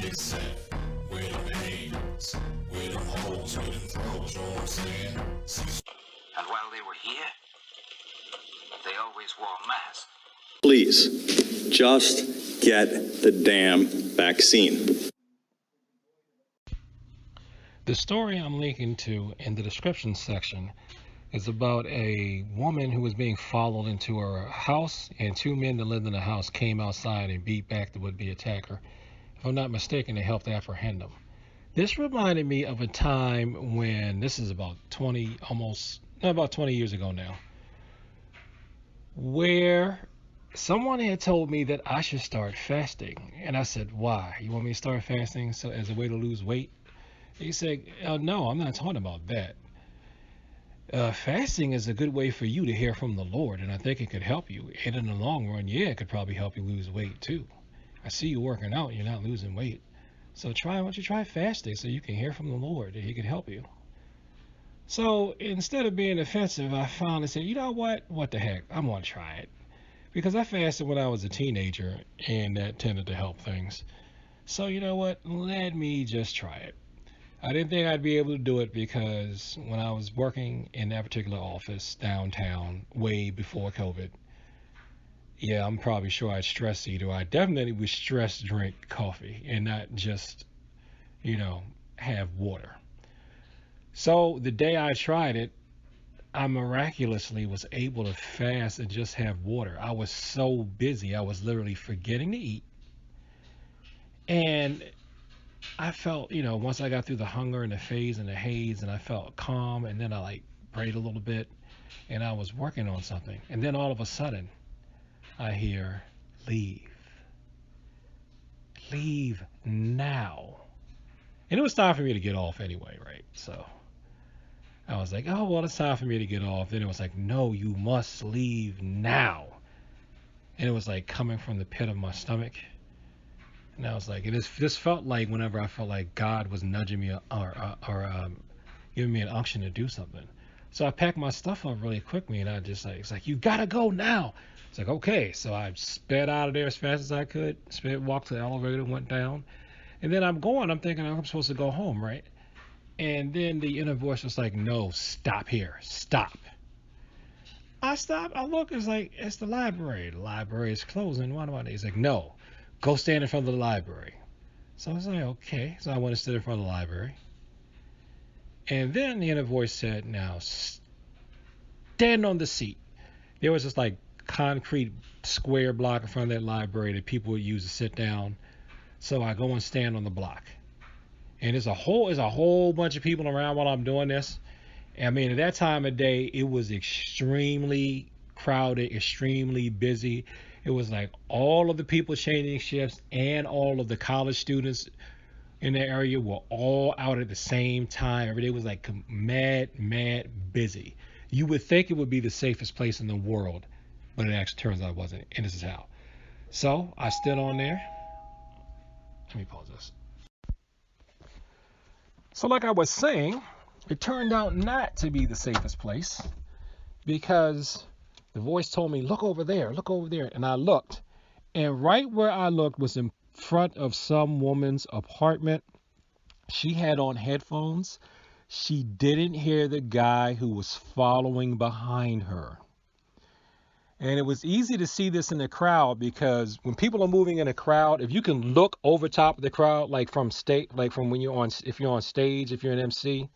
get set. Where them hands, where them holes, where them throws, you know what I'm saying? And while they were here, they always wore masks. Please, just get the damn vaccine. The story I'm linking to in the description section is about a woman who was being followed into her house, and two men that lived in the house came outside and beat back the would-be attacker. If I'm not mistaken, they helped apprehend him. This reminded me of a time when, this is about 20 years ago now, where someone had told me that I should start fasting. And I said, why? You want me to start fasting so as a way to lose weight? He said, no, I'm not talking about that. Fasting is a good way for you to hear from the Lord, and I think it could help you. And in the long run, yeah, it could probably help you lose weight too. I see you working out, you're not losing weight. So why don't you try fasting so you can hear from the Lord and he can help you. So instead of being offensive, I finally said, you know what the heck, I'm going to try it. Because I fasted when I was a teenager, and that tended to help things. So you know what, let me just try it. I didn't think I'd be able to do it because when I was working in that particular office downtown way before COVID, yeah, I'm probably sure I'd stress eat, or I definitely would stress drink coffee and not just, have water. So the day I tried it, I miraculously was able to fast and just have water. I was so busy, I was literally forgetting to eat. And I felt, once I got through the hunger and the phase and the haze, and I felt calm, and then I prayed a little bit, and I was working on something. And then all of a sudden, I hear, leave. Leave now. And it was time for me to get off anyway, right? So I was like, oh, well, it's time for me to get off. Then it was like, no, you must leave now. And it was like coming from the pit of my stomach. And I was like, this felt like whenever I felt like God was nudging me or giving me an unction to do something. So I packed my stuff up really quickly, and I just it's like, you gotta go now. It's like, okay. So I sped out of there as fast as I could, walked to the elevator, went down. And then I'm thinking I'm supposed to go home, right? And then the inner voice was like, no, stop here, stop. I stopped, I look, it's the library. The library is closing. What about it? He's like, no. Go stand in front of the library. So I was like, okay. So I went and stood in front of the library. And then the inner voice said, now stand on the seat. There was this concrete square block in front of that library that people would use to sit down. So I go and stand on the block. And there's a whole bunch of people around while I'm doing this. I mean, at that time of day, it was extremely crowded, extremely busy. It was like all of the people changing shifts and all of the college students in the area were all out at the same time. Every day was like mad busy. You would think it would be the safest place in the world, but it actually turns out it wasn't. And this is how. So I stood on there. Let me pause this. So like I was saying, it turned out not to be the safest place because the voice told me, look over there. And I looked. And right where I looked was in front of some woman's apartment. She had on headphones. She didn't hear the guy who was following behind her. And it was easy to see this in the crowd because when people are moving in a crowd, if you can look over top of the crowd, from when you're on, if you're on stage, if you're an MC,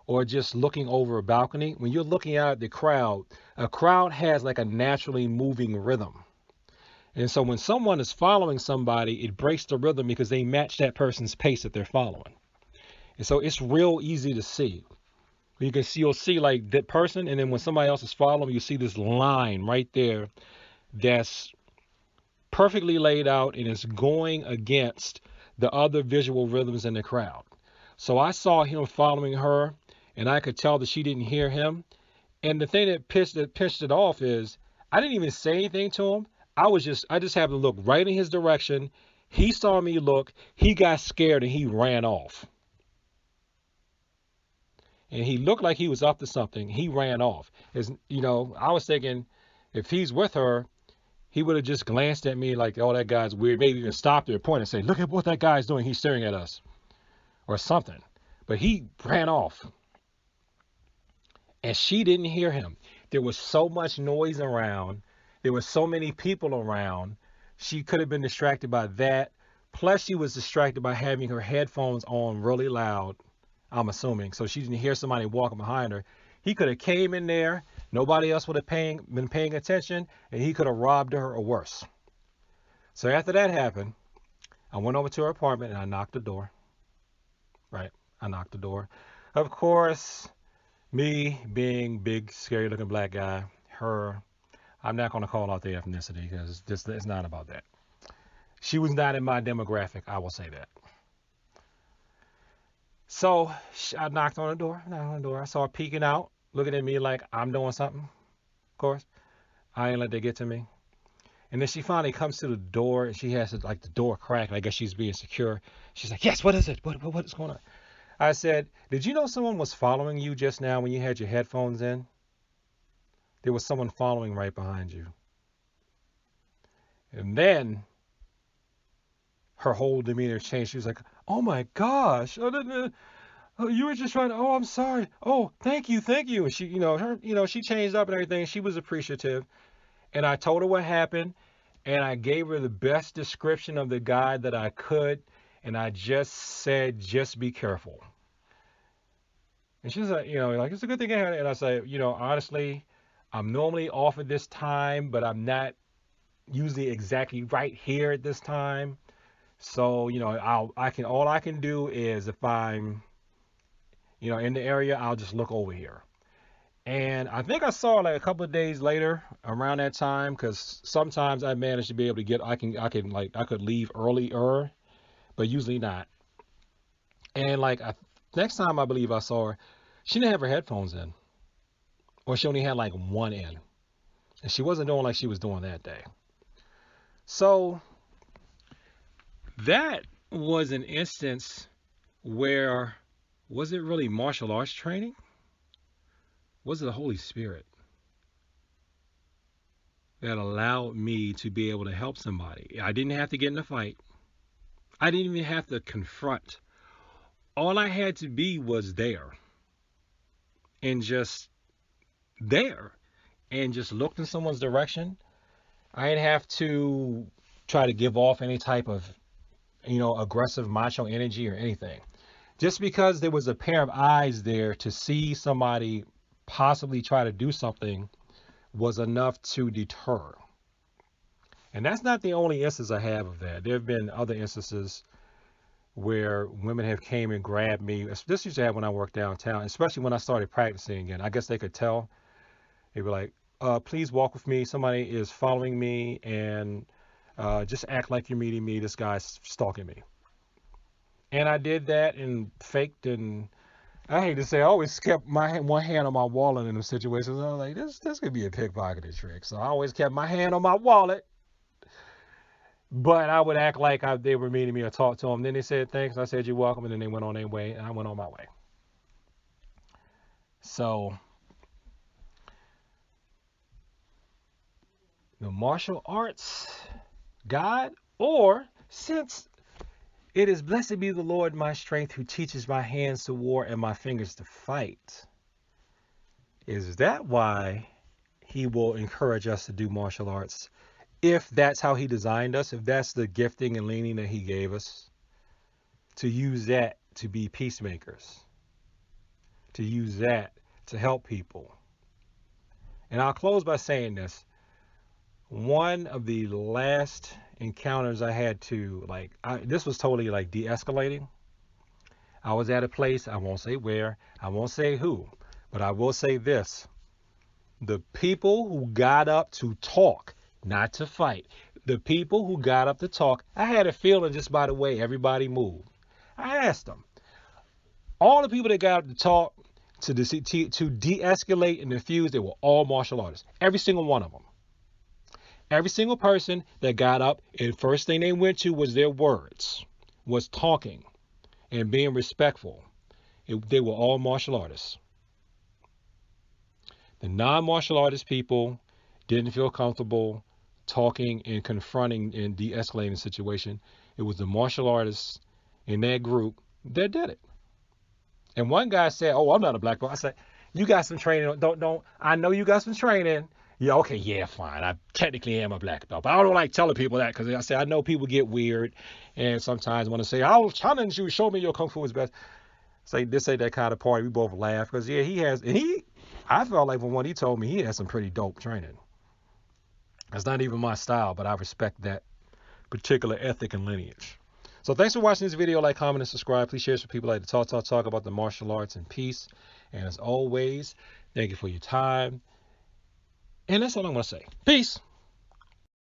or just looking over a balcony, when you're looking out at the crowd, a crowd has like a naturally moving rhythm. And so when someone is following somebody, it breaks the rhythm because they match that person's pace that they're following. And so it's real easy to see. You'll see like that person, and then when somebody else is following, you see this line right there that's perfectly laid out, and it's going against the other visual rhythms in the crowd. So I saw him following her, and I could tell that she didn't hear him. And the thing that pissed it off is I didn't even say anything to him. I just happened to look right in his direction. He saw me look, he got scared, and he ran off. And he looked like he was up to something. He ran off. I was thinking, if he's with her, he would have just glanced at me like, oh, that guy's weird. Maybe even stopped at a point and say, look at what that guy's doing. He's staring at us or something. But he ran off. And she didn't hear him. There was so much noise around. There were so many people around. She could have been distracted by that. Plus, she was distracted by having her headphones on really loud, I'm assuming. So she didn't hear somebody walking behind her. He could have came in there. Nobody else would have been paying attention. And he could have robbed her or worse. So after that happened, I went over to her apartment and I knocked the door. Right? I knocked the door. Of course, me being big, scary looking black guy, her, I'm not going to call out the ethnicity because it's not about that. She was not in my demographic, I will say that. So I knocked on the door. I saw her peeking out, looking at me like I'm doing something. Of course, I ain't let that get to me. And then she finally comes to the door and she has like the door cracked. I guess she's being secure. She's like, yes, what is it? What is going on? I said, did you know someone was following you just now when you had your headphones in? There was someone following right behind you. And then her whole demeanor changed. She was like, oh my gosh. Oh, you were just trying to, oh, I'm sorry. Oh, thank you. And she, she changed up and everything. She was appreciative. And I told her what happened. And I gave her the best description of the guy that I could. And I just said, just be careful. And she's like, it's a good thing. And I say, honestly, I'm normally off at this time, but I'm not usually exactly right here at this time. So, all I can do is if I'm, in the area, I'll just look over here. And I think I saw like a couple of days later around that time, because sometimes I manage to be able to get, I could leave earlier, but usually not. And next time I believe I saw her, she didn't have her headphones in, or she only had like one in, and she wasn't doing like she was doing that day. So that was an instance where, was it really martial arts training? Was it the Holy Spirit that allowed me to be able to help somebody? I didn't have to get in a fight. I didn't even have to confront. All I had to be was there. And just there. And just looked in someone's direction. I didn't have to try to give off any type of, aggressive macho energy or anything. Just because there was a pair of eyes there to see somebody possibly try to do something was enough to deter. And that's not the only instance I have of that. There have been other instances where women have came and grabbed me. This used to happen when I worked downtown, especially when I started practicing again. I guess they could tell. They were like, please walk with me. Somebody is following me, and just act like you're meeting me. This guy's stalking me. And I did that and faked, and I hate to say, I always kept one hand on my wallet in those situations. I was like, this could be a pickpocketed trick. So I always kept my hand on my wallet. But I would act like they were meeting me or talk to them. Then they said thanks. I said you're welcome, and then they went on their way, and I went on my way. So the martial arts, God, or since it is blessed be the Lord my strength, who teaches my hands to war and my fingers to fight. Is that why he will encourage us to do martial arts? If that's how he designed us, if that's the gifting and leaning that he gave us, to use that to be peacemakers, to use that to help people. And I'll close by saying this. One of the last encounters I had to, this was totally de-escalating. I was at a place, I won't say where, I won't say who, but I will say this. The people who got up to talk, not to fight. The people who got up to talk, I had a feeling just by the way everybody moved. I asked them. All the people that got up to talk, to de-escalate and diffuse, they were all martial artists. Every single one of them. Every single person that got up, and first thing they went to was their words, was talking and being respectful. They were all martial artists. The non-martial artist people didn't feel comfortable talking and confronting and de-escalating the situation. It was the martial artists in that group that did it. And one guy said, "Oh, I'm not a black belt." I said, "You got some training. Don't. I know you got some training. Yeah, okay, yeah, fine. I technically am a black belt, but I don't like telling people that because I say I know people get weird and sometimes want to say, I'll challenge you. Show me your kung fu is best." Say this ain't that kind of party. We both laugh because yeah, he has. And I felt like from what he told me, he has some pretty dope training. It's not even my style, but I respect that particular ethic and lineage. So thanks for watching this video. Like, comment, and subscribe. Please share this with people like to talk about the martial arts and peace. And as always, thank you for your time. And that's all I'm going to say. Peace.